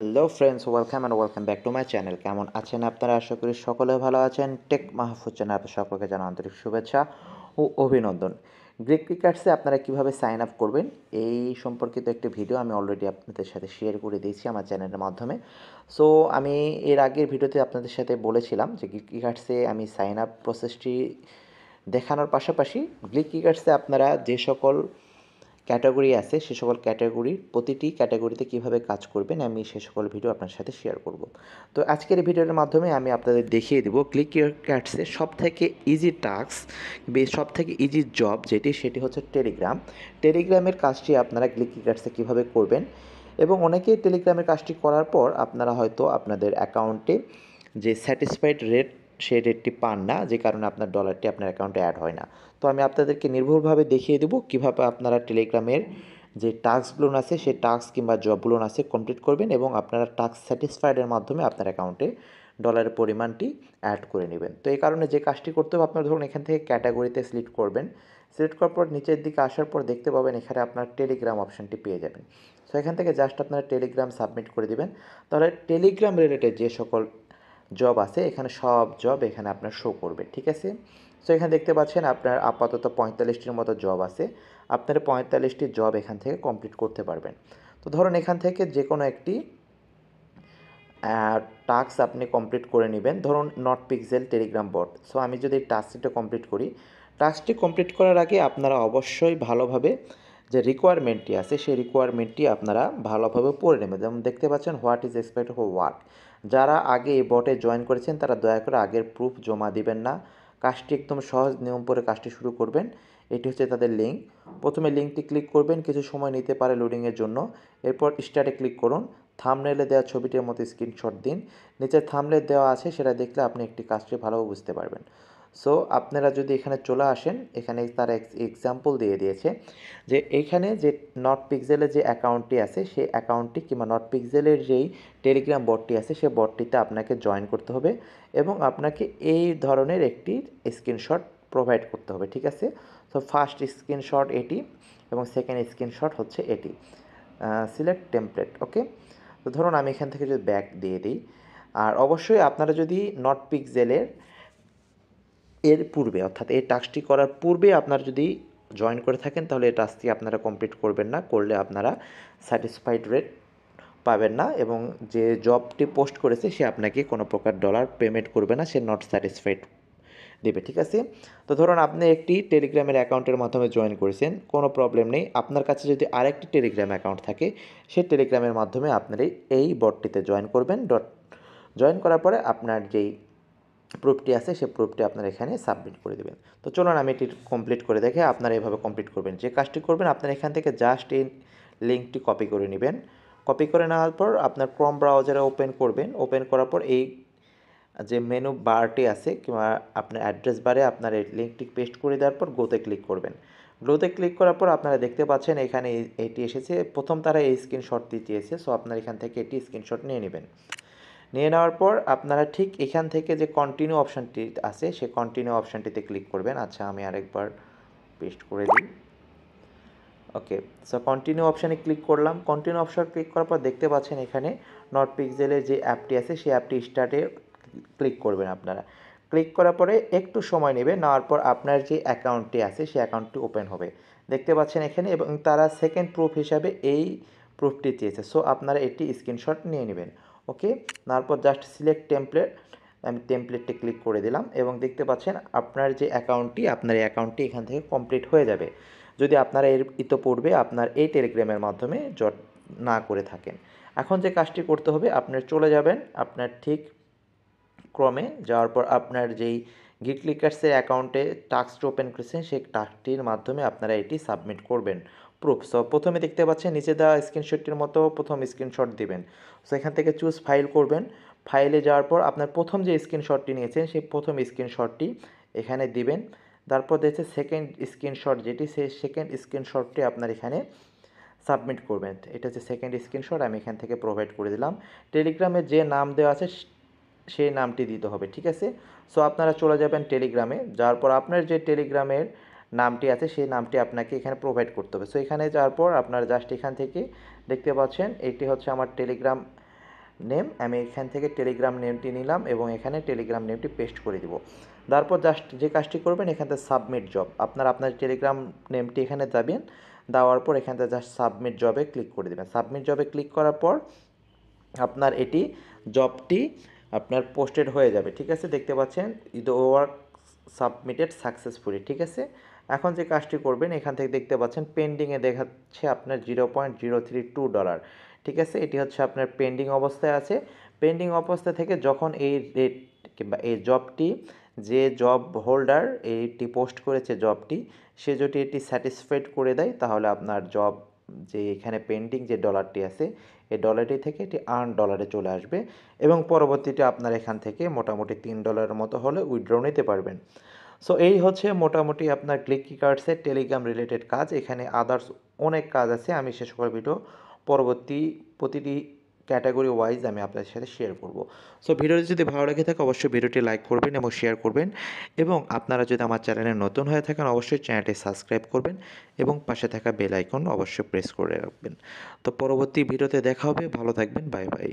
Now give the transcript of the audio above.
Hello friends, welcome and welcome back to my channel. কেমন আছেন আপনারা? আশা করি সকলে ভালো আছেন। টেক মাহফুজ চ্যানেল আপনাদের সকলকে জানাই আন্তরিক শুভেচ্ছা ও অভিনন্দন। গ্রিক ক্রিকার্সে আপনারা কীভাবে সাইন আপ করবেন এই সম্পর্কিত একটি ভিডিও আমি অলরেডি আপনাদের সাথে শেয়ার করে দিয়েছি আমার চ্যানেলের মাধ্যমে। সো আমি এর আগের ভিডিওতে আপনাদের সাথে বলেছিলাম যে গ্রিক ক্রিকার্সে আমি সাইন আপ প্রসেসটি দেখানোর পাশাপাশি গ্রিক ক্রিকার্সে আপনারা যে সকল ক্যাটাগরি আছে সে সকল ক্যাটাগরির প্রতিটি ক্যাটাগরিতে কীভাবে কাজ করবেন আমি সে সকল ভিডিও আপনার সাথে শেয়ার করব। তো আজকের এই ভিডিওর মাধ্যমে আমি আপনাদের দেখিয়ে দেবো ক্লিক ক্যাটসে সবথেকে ইজি টাস্ক সবথেকে ইজি জব সেটি হচ্ছে টেলিগ্রামের কাজটি আপনারা ক্লিক ক্যাটসে কীভাবে করবেন এবং অনেকেই টেলিগ্রামের কাজটি করার পর আপনারা হয়তো আপনাদের অ্যাকাউন্টে যে স্যাটিসফাইড রেট সেই রেটটি পান না, যে কারণে আপনার ডলারটি আপনার অ্যাকাউন্টে অ্যাড হয় না। তো আমি আপনাদেরকে নির্ভুলভাবে দেখিয়ে দেবো কীভাবে আপনারা টেলিগ্রামের যে টাস্কগুলো আছে সেই টাস্ক কিংবা জবগুলো আছে কমপ্লিট করবেন এবং আপনারা টাস্ক স্যাটিসফাইডের মাধ্যমে আপনার অ্যাকাউন্টে ডলারের পরিমাণটি অ্যাড করে নেবেন। তো এই কারণে যে কাজটি করতে হবে, আপনারা ধরুন এখান থেকে ক্যাটাগরিতে সিলেক্ট করবেন। সিলেক্ট করার পর নিচের দিকে আসার পর দেখতে পাবেন এখানে আপনার টেলিগ্রাম অপশানটি পেয়ে যাবেন। সো এখান থেকে জাস্ট আপনারা টেলিগ্রাম সাবমিট করে দিবেন। তাহলে টেলিগ্রাম রিলেটেড যে সকল জব আছে এখানে সব জব এখানে আপনার শো করবে, ঠিক আছে। সো এখানে দেখতে পাচ্ছেন আপনার আপাতত 45টির মতো জব আছে। আপনার 45টি জব এখান থেকে কমপ্লিট করতে পারবেন। তো ধরুন এখান থেকে যে কোনো একটি টাস্ক আপনি কমপ্লিট করে নেবেন। ধরুন not pixel Telegram bot. So আমি যদি টাস্কটা কমপ্লিট করি, টাস্কটি কমপ্লিট করার আগে আপনারা অবশ্যই ভালোভাবে যে রিকোয়ারমেন্টটি আছে সেই রিকোয়ারমেন্টটি আপনারা ভালোভাবে পড়ে নেবেন। যেমন দেখতে পাচ্ছেন what is expected for work. যারা আগে এই বটে জয়েন করেছেন তারা দয়া করে আগের প্রুফ জমা দিবেন না। কাজটি একদম সহজ নিয়ম পড়ে কাজটি শুরু করবেন। এটি হচ্ছে তাদের লিঙ্ক। প্রথমে লিঙ্কটি ক্লিক করবেন, কিছু সময় নিতে পারে লোডিংয়ের জন্য। এরপর স্টার্টে ক্লিক করুন। থাম্বনেইলে দেওয়া ছবিটির মতো স্ক্রিনশট দিন। নিচে থাম্বনেইল দেওয়া আছে, সেটা দেখলে আপনি একটি কাজটি ভালোভাবে বুঝতে পারবেন। সো আপনারা যদি এখানে চলে আসেন, এখানে তারা এক্সাম্পল দিয়ে দিয়েছে যে এইখানে যে নট পিক্সেলের যে অ্যাকাউন্টটি আছে সেই অ্যাকাউন্টটি কিংবা নট পিক্সেলের যেই টেলিগ্রাম বটটি আছে সেই বটটিতে আপনাকে জয়েন করতে হবে এবং আপনাকে এই ধরনের একটি স্ক্রিনশট প্রোভাইড করতে হবে, ঠিক আছে। সো ফার্স্ট স্ক্রিনশট এটি এবং সেকেন্ড স্ক্রিনশট হচ্ছে এটি। সিলেক্ট টেমপ্লেট, ওকে। তো ধরুন আমি এখান থেকে যদি ব্যাক দিয়ে দিই, আর অবশ্যই আপনারা যদি নট পিক্সেলের এর পূর্বে অর্থাৎ এই টাস্কটি করার পূর্বে আপনারা যদি জয়েন করে থাকেন তাহলে এই টাস্কটি আপনারা কমপ্লিট করবেন না, করলে আপনারা স্যাটিসফাইড রেট পাবেন না এবং যে জবটি পোস্ট করেছে সে আপনাকে কোনো প্রকার ডলার পেমেন্ট করবে না, সে নট স্যাটিসফাইড দেবে, ঠিক আছে। তো ধরুন আপনি একটি টেলিগ্রামের অ্যাকাউন্টের মাধ্যমে জয়েন করেছেন, কোনো প্রবলেম নেই। আপনার কাছে যদি আরেকটি টেলিগ্রাম অ্যাকাউন্ট থাকে সেই টেলিগ্রামের মাধ্যমে আপনারা এই বটটিতে জয়েন করবেন। জয়েন করার পরে আপনার যেই প্রুফটি আছে সেই প্রুফটি আপনারা এখানে সাবমিট করে দেবেন। তো চলুন আমি এটি কমপ্লিট করে দেখে আপনারা এভাবে কমপ্লিট করবেন। যে কাজটি করবেন আপনারা এখান থেকে জাস্ট এই লিঙ্কটি কপি করে নেবেন। কপি করে নেওয়ার পর আপনার ক্রোম ব্রাউজারে ওপেন করবেন। ওপেন করার পর এই যে মেনু বারটি আছে কিংবা আপনার অ্যাড্রেস বারে আপনার এই লিঙ্কটি পেস্ট করে দেওয়ার পর গোতে ক্লিক করবেন। গ্লোতে ক্লিক করার পর আপনারা দেখতে পাচ্ছেন এখানে এটি এসেছে। প্রথম তারা এই স্ক্রিনশটটি চেয়েছে, সো আপনারা এখান থেকে এটি স্ক্রিনশট নিয়ে নেবেন। নিয়ে নেওয়ার পর আপনারা ঠিক এখান থেকে যে কন্টিনিউ অপশানটি আছে সেই কন্টিনিউ অপশানটিতে ক্লিক করবেন। আচ্ছা আমি আরেকবার পেস্ট করে দিই। ওকে, সো কন্টিনিউ অপশানে ক্লিক করলাম। কন্টিনিউ অপশান ক্লিক করার পর দেখতে পাচ্ছেন এখানে নট পিক্সেলের যে অ্যাপটি আছে সেই অ্যাপটি স্টার্টে ক্লিক করবেন আপনারা। ক্লিক করার পরে একটু সময় নেবে, নেওয়ার পর আপনার যে অ্যাকাউন্টটি আছে সেই অ্যাকাউন্টটি ওপেন হবে, দেখতে পাচ্ছেন এখানে, এবং তারা সেকেন্ড প্রুফ হিসাবে এই প্রুফটি চেয়েছে। সো আপনারা এটি স্ক্রিনশট নিয়ে নেবেন। ওকে, তারপর জাস্ট সিলেক্ট টেমপ্লেট, আমি টেমপ্লেটটি ক্লিক করে দিলাম এবং দেখতে পাচ্ছেন আপনার যে অ্যাকাউন্টটি আপনার এই অ্যাকাউন্টটি এখান থেকে কমপ্লিট হয়ে যাবে যদি আপনারা এর ইতোপূর্বে আপনার এই টেলিগ্রামের মাধ্যমে জট না করে থাকেন। এখন যে কাজটি করতে হবে, আপনার চলে যাবেন আপনার ঠিক ক্রমে, যাওয়ার পর আপনার যেই গিট ক্লিকার্সের অ্যাকাউন্টে টাস্কটি ওপেন করেছেন সেই টাস্কটির মাধ্যমে আপনারা এটি সাবমিট করবেন প্রুফ। সো প্রথমে দেখতে পাচ্ছেন নিচে দেওয়া স্ক্রিনশটটির মতো প্রথম স্ক্রিনশট দিবেন। সো এখান থেকে চুজ ফাইল করবেন। ফাইলে যাওয়ার পর আপনার প্রথম যে স্ক্রিনশটটি নিয়েছেন সেই প্রথম স্ক্রিনশটটি এখানে দিবেন। তারপর দেখছে সেকেন্ড স্ক্রিনশট যেটি, সেই সেকেন্ড স্ক্রিনশটটি আপনার এখানে সাবমিট করবেন। এটা হচ্ছে সেকেন্ড স্ক্রিনশট, আমি এখান থেকে প্রোভাইড করে দিলাম। টেলিগ্রামে যে নাম দেওয়া আছে সেই নামটি দিতে হবে, ঠিক আছে। সো আপনারা চলে যাবেন টেলিগ্রামে, যাওয়ার পর আপনার যে টেলিগ্রামের নামটি আছে সেই নামটি আপনাকে এখানে প্রোভাইড করতে হবে। সো এখানে যাওয়ার পর আপনারা জাস্ট এখান থেকে দেখতে পাচ্ছেন এটি হচ্ছে আমার টেলিগ্রাম নেম, আমি এখান থেকে টেলিগ্রাম নেমটি নিলাম এবং এখানে টেলিগ্রাম নেমটি পেস্ট করে দিব। তারপর জাস্ট যে কাজটি করবেন এখান থেকে সাবমিট জব, আপনার টেলিগ্রাম নেমটি এখানে যাবেন, দেওয়ার পর এখান থেকে জাস্ট সাবমিট জবে ক্লিক করে দেবেন। সাবমিট জবে ক্লিক করার পর আপনার এটি জবটি আপনার পোস্টেড হয়ে যাবে, ঠিক আছে। দেখতে পাচ্ছেন দ্য ওয়ার্ক সাবমিটেড সাকসেসফুলি, ঠিক আছে। এখন যে কাজটি করবেন এখান থেকে দেখতে পাচ্ছেন পেন্ডিংয়ে দেখাচ্ছে আপনার $0.032, ঠিক আছে। এটি হচ্ছে আপনার পেন্ডিং অবস্থায় আছে। পেন্ডিং অবস্থা থেকে যখন এই রেট কিংবা এই জবটি, যে জব হোল্ডার এইটি পোস্ট করেছে জবটি, সে যদি এটি স্যাটিসফাইড করে দেয় তাহলে আপনার জব যে এখানে পেন্ডিং যে ডলারটি আছে এই ডলারটি থেকে এটি আর্ন ডলারে চলে আসবে এবং পরবর্তীতে আপনার এখান থেকে মোটামুটি $3 মতো হলে উইথড্র নিতে পারবেন। সো এই হচ্ছে মোটামুটি আপনার ক্লিকি কার্ডসের টেলিগ্রাম রিলেটেড কাজ। এখানে আদার্স অনেক কাজ আছে, আমি সে সকল ভিডিও পরবর্তী প্রতিটি ক্যাটাগরি ওয়াইজ আমি আপনাদের সাথে শেয়ার করব। সো ভিডিওটি যদি ভালো লেগে থাকে অবশ্যই ভিডিওটি লাইক করবেন এবং শেয়ার করবেন, এবং আপনারা যদি আমার চ্যানেলে নতুন হয়ে থাকেন অবশ্যই চ্যানেলটি সাবস্ক্রাইব করবেন এবং পাশে থাকা বেল আইকন অবশ্যই প্রেস করে রাখবেন। তো পরবর্তী ভিডিওতে দেখা হবে, ভালো থাকবেন, বাই বাই।